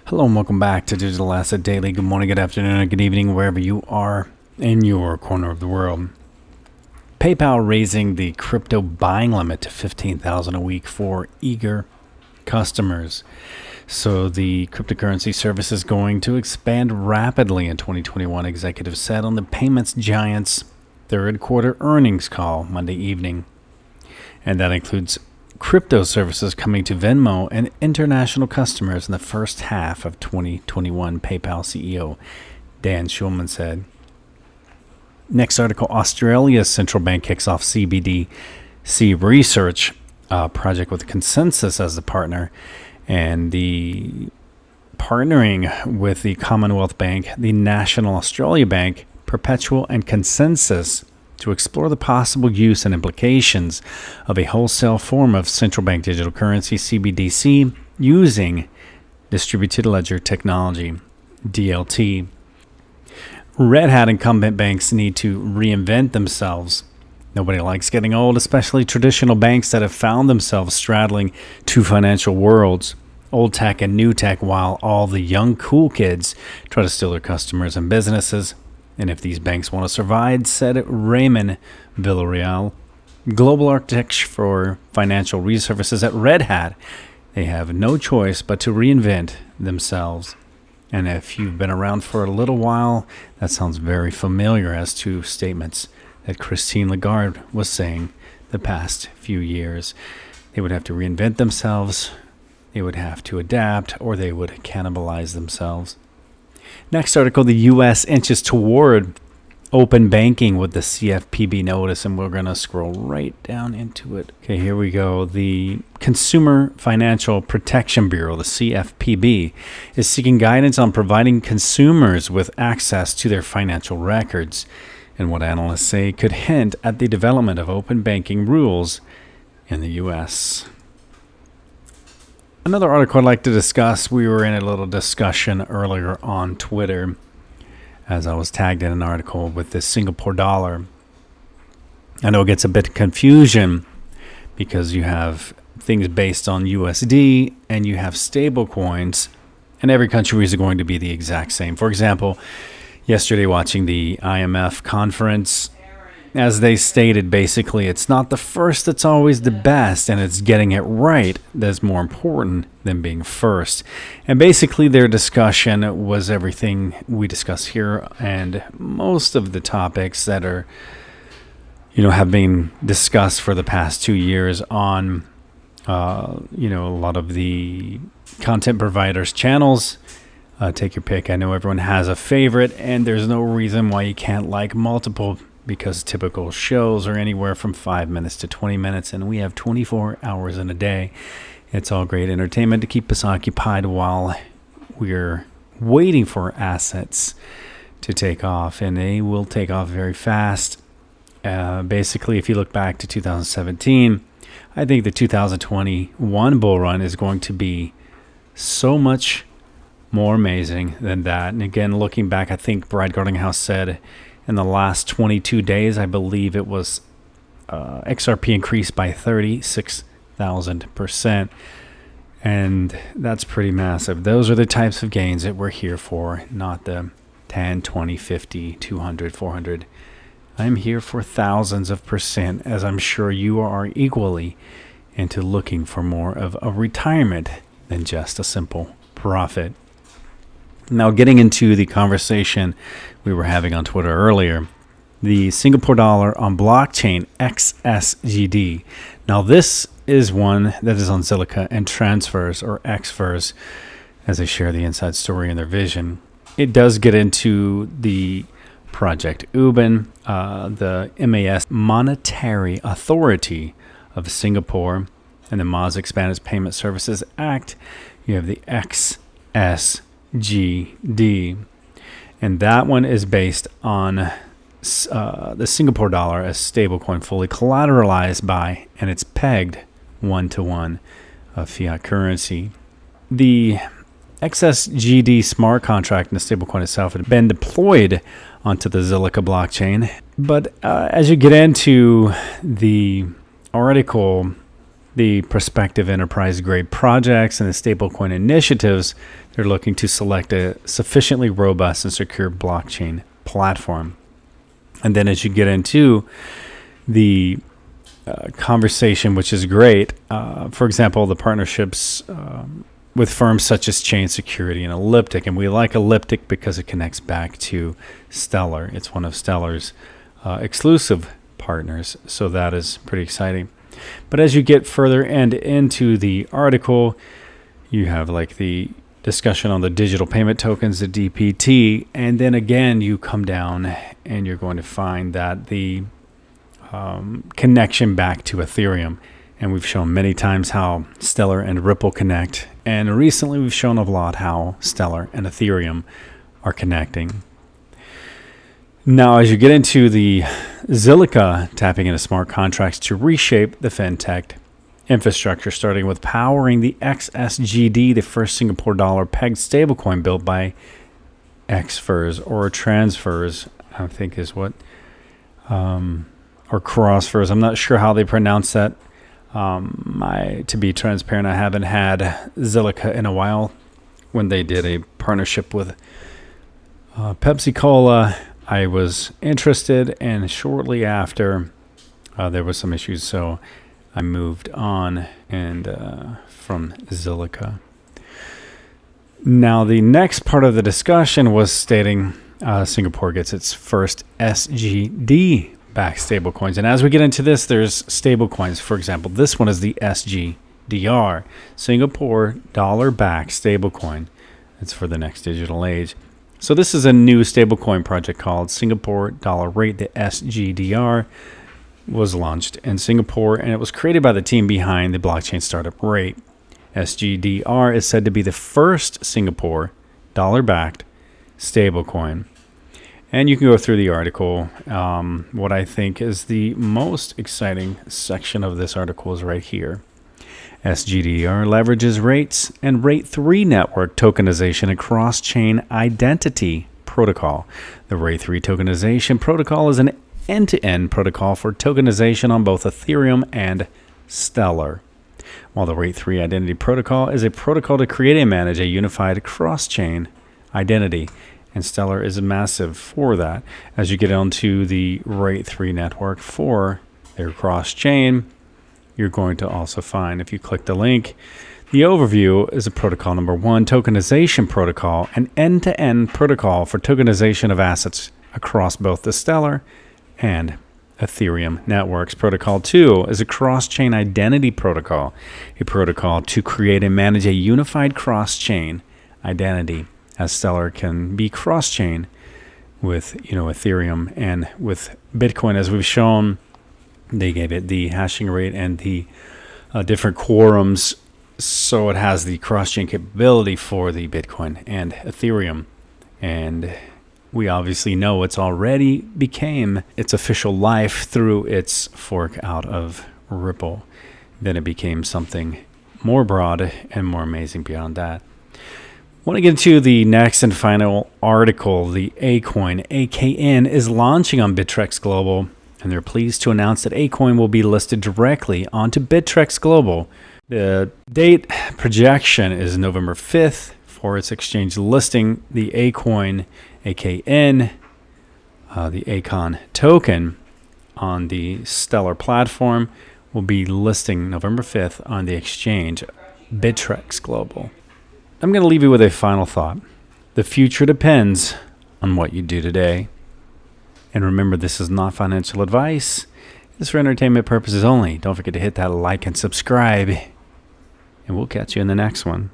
Hello and welcome back to Digital Asset Daily. Good morning, good afternoon, and good evening, wherever you are in your corner of the world. PayPal raising the crypto buying limit to $15,000 a week for eager customers. So the cryptocurrency service is going to expand rapidly in 2021, executives said on the payments giant's third quarter earnings call Monday evening. And that includes crypto services coming to Venmo and international customers in the first half of 2021, PayPal CEO Dan Schulman said. Next article, Australia's central bank kicks off CBDC research project with Consensus as the partner, and the partnering with the Commonwealth Bank, the National Australia Bank, Perpetual, and Consensus to explore the possible use and implications of a wholesale form of central bank digital currency, CBDC, using distributed ledger technology, DLT. Red Hat incumbent banks need to reinvent themselves. Nobody likes getting old, especially traditional banks that have found themselves straddling two financial worlds, old tech and new tech, while all the young cool kids try to steal their customers and businesses. And if these banks want to survive, said Raymond Villarreal, global architect for financial resources at Red Hat, they have no choice but to reinvent themselves. And if you've been around for a little while, that sounds very familiar as to statements that Christine Lagarde was saying the past few years. They would have to reinvent themselves, they would have to adapt, or they would cannibalize themselves. Next article, the U.S. inches toward open banking with the CFPB notice, and we're going to scroll right down into it. Okay, here we go. The Consumer Financial Protection Bureau, the CFPB, is seeking guidance on providing consumers with access to their financial records, and what analysts say could hint at the development of open banking rules in the U.S. Another article I'd like to discuss, we were in a little discussion earlier on Twitter as I was tagged in an article with the Singapore dollar. I know it gets a bit of confusion because you have things based on USD and you have stablecoins, and every country is going to be the exact same. For example, yesterday watching the IMF conference, as they stated, basically, it's not the first that's always the best, and it's getting it right that's more important than being first. And basically, their discussion was everything we discuss here, and most of the topics that are, have been discussed for the past 2 years on, a lot of the content providers' channels. Take your pick. I know everyone has a favorite, and there's no reason why you can't like multiple, because typical shows are anywhere from 5 minutes to 20 minutes, and we have 24 hours in a day. It's all great entertainment to keep us occupied while we're waiting for assets to take off, and they will take off very fast. Basically, if you look back to 2017, I think the 2021 bull run is going to be so much more amazing than that. And again, looking back, I think Brad Gardinghouse said in the last 22 days, I believe it was XRP increased by 36,000%. And that's pretty massive. Those are the types of gains that we're here for, not the 10, 20, 50, 200, 400. I'm here for thousands of percent, as I'm sure you are equally into looking for more of a retirement than just a simple profit. Now, getting into the conversation we were having on Twitter earlier, the Singapore dollar on blockchain XSGD. Now, this is one that is on Zilliqa and Transfers, or Xfers, as they share the inside story and their vision. It does get into the Project Ubin, the MAS Monetary Authority of Singapore, and the MAS Expanded Payment Services Act. You have the XSGD, and that one is based on the Singapore dollar as stablecoin, fully collateralized by, and it's pegged 1-to-1 of fiat currency. The XSGD smart contract and the stablecoin itself had been deployed onto the Zilliqa blockchain, but as you get into the article, the prospective enterprise-grade projects and the stablecoin initiatives, they're looking to select a sufficiently robust and secure blockchain platform. And then as you get into the conversation, which is great, for example, the partnerships with firms such as Chain Security and Elliptic. And we like Elliptic because it connects back to Stellar. It's one of Stellar's exclusive partners. So that is pretty exciting. But as you get further and into the article, you have like the discussion on the digital payment tokens, the DPT, and then again you come down and you're going to find that the connection back to Ethereum. And we've shown many times how Stellar and Ripple connect, and recently we've shown a lot how Stellar and Ethereum are connecting. Now, as you get into the Zilliqa tapping into smart contracts to reshape the fintech infrastructure, starting with powering the XSGD, the first Singapore dollar pegged stablecoin built by XFers or Transfers, I think is what, or Crossfers. I'm not sure how they pronounce that. To be transparent, I haven't had Zilliqa in a while. When they did a partnership with Pepsi Cola, I was interested, and shortly after there was some issues, so I moved on and from Zilliqa. Now, the next part of the discussion was stating Singapore gets its first SGD-backed stablecoins. And as we get into this, there's stablecoins. For example, this one is the SGDR, Singapore dollar-backed stablecoin. It's for the next digital age. So this is a new stablecoin project called Singapore Dollar Rate. The SGDR was launched in Singapore, and it was created by the team behind the blockchain startup Rate. SGDR is said to be the first Singapore dollar-backed stablecoin. And you can go through the article. What I think is the most exciting section of this article is right here. SGDR leverages Rates and Rate 3 network tokenization and cross-chain identity protocol. The Rate 3 tokenization protocol is an end-to-end protocol for tokenization on both Ethereum and Stellar, while the Rate 3 identity protocol is a protocol to create and manage a unified cross-chain identity. And Stellar is massive for that. As you get onto the Rate 3 network for their cross-chain, you're going to also find, if you click the link, the overview is a protocol number 1, tokenization protocol, an end-to-end protocol for tokenization of assets across both the Stellar and Ethereum networks. Protocol 2 is a cross-chain identity protocol, a protocol to create and manage a unified cross-chain identity, as Stellar can be cross-chain with Ethereum and with Bitcoin. As we've shown, they gave it the hashing rate and the different quorums, so it has the cross-chain capability for the Bitcoin and Ethereum. And we obviously know it's already became its official life through its fork out of Ripple. Then it became something more broad and more amazing beyond that. I want to get into the next and final article. The Akoin, AKN, is launching on Bittrex Global, and they're pleased to announce that Akoin will be listed directly onto Bittrex Global. The date projection is November 5th for its exchange listing. The Akoin, AKN, the Akoin token on the Stellar platform will be listing November 5th on the exchange Bittrex Global. I'm going to leave you with a final thought. The future depends on what you do today. And remember, this is not financial advice. It's for entertainment purposes only. Don't forget to hit that like and subscribe. And we'll catch you in the next one.